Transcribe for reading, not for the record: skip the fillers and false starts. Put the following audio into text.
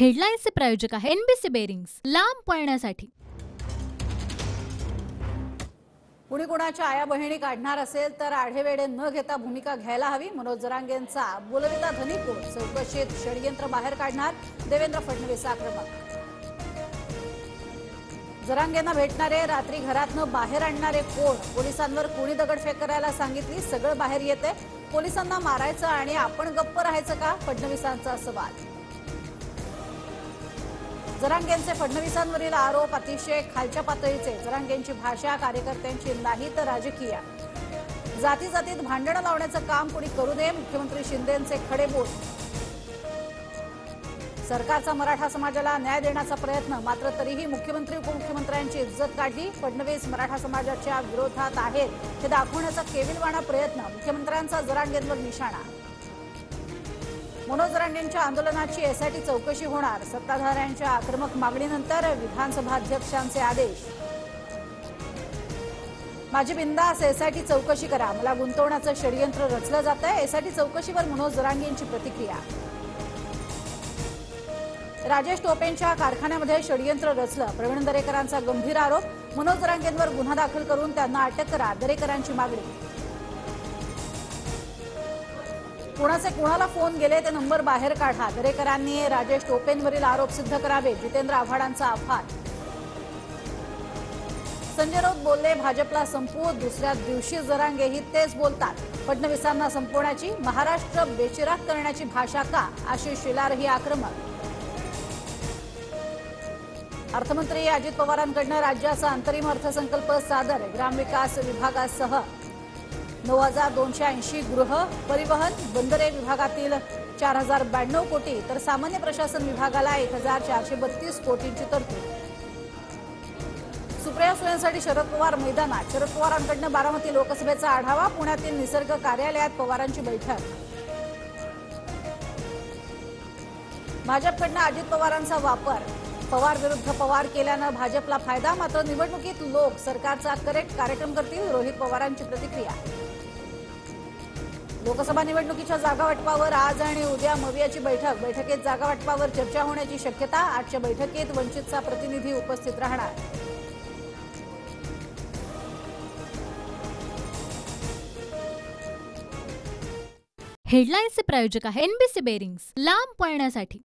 हेडलाईन्सचे प्रायोजक आहे NBC bearings, लांब पळण्यासाठी। कुणी कुणाच्या आया बहिणी काढणार असेल तर आढेवेढे न घेता भूमिका घ्यायला हवी। मनोज जरांगेंचा बोलविता धनीकोट चौकशीत षडयंत्र बाहेर काढणार देवेंद्र फडणवीस आक्रमक। जरांगेंना भेटणारे रात्री घरातनं बाहेर आणणारे कोण? पोलिसांवर कोणी दगडफेक करायला सांगितली? सगळं बाहेर येते। पोलिसांना मारायचं आणि आपण गप्प राहायचं का? फडणवीसांचा सवाल। जरांगेंचे फडणवीसांवरील आरोप अतिशय खालच्या पातळीचे। जरांगेंची भाषा कार्यकर्त्यांची नाही तर राजकीय। जाती जातीत भांडणं लावण्याचं काम कोणी करू नये, मुख्यमंत्री शिंदेंचे खडे बोल। सरकारचा मराठा समाजाला न्याय देण्याचा प्रयत्न, मात्र तरीही मुख्यमंत्री उपमुख्यमंत्र्यांची इज्जत काढली। फडणवीस मराठा समाजाच्या विरोधात आहेत हे दाखवण्याचा केविलवाणा प्रयत्न, मुख्यमंत्र्यांचा जरांगेंवर निशाणा। मनोज जरांगेंच्या आंदोलनाची एसआयटी चौकशी होणार, सत्ताधाऱ्यांच्या आक्रमक मागणीनंतर विधानसभा अध्यक्षांचे आदेश। माझी बिंदास एसआयटी चौकशी करा, मला गुंतवण्याचं षडयंत्र रचलं जातंय। एसआयटी चौकशीवर मनोज जरांगेंची प्रतिक्रिया। राजेश टोपेंच्या कारखान्यामध्ये षडयंत्र रचलं, प्रवीण दरेकरांचा गंभीर आरोप। मनोज जरांगेंवर गुन्हा दाखल करून त्यांना अटक करा, दरेकरांची मागणी। कुणाचे कुणाला फोन गेले ते नंबर बाहेर काढा, दरेकरांनी राजेश टोपेंवरील आरोप सिद्ध करावे, जितेंद्र आव्हाडांचा आव्हान। संजय राऊत बोलले भाजपला संपवू, दुसऱ्या दिवशी जरांगेही तेच बोलतात। फडणवीसांना संपवण्याची, महाराष्ट्र बेचिराग करण्याची भाषा का? आशिष शेलारही आक्रमक। अर्थमंत्री अजित पवारांकडून राज्याचा अंतरिम अर्थसंकल्प सादर, ग्रामविकास विभागासह 9,280 गृह परिवहन बंदरे विभागातील 4,092 कोटी तर सामान्य प्रशासन विभागाला 1,432 कोटींची तरतूद। सुप्रिया सुळेंसाठी शरद पवार मैदानात, शरद पवारांकडून बारामती लोकसभेचा आढावा, पुण्यातील निसर्ग कार्यालयात पवारांची बैठक। भाजपकडून अजित पवारांचा वापर, पवार विरुद्ध पवार केल्यानं भाजपला फायदा, मात्र निवडणुकीत लोक सरकारचा करेक्ट कार्यक्रम करतील, रोहित पवारांची प्रतिक्रिया। लोकसभा निवडणुकीच्या जागावाटपावर आज आणि उद्या मवियाची बैठक, बैठकीत जागावाटपावर चर्चा होण्याची शक्यता। आजच्या बैठकीत वंचितचा प्रतिनिधी उपस्थित राहणार। हेडलाईन्सचे प्रायोजक आहे एनबीसी बेरिंग्स, लांब पळण्यासाठी।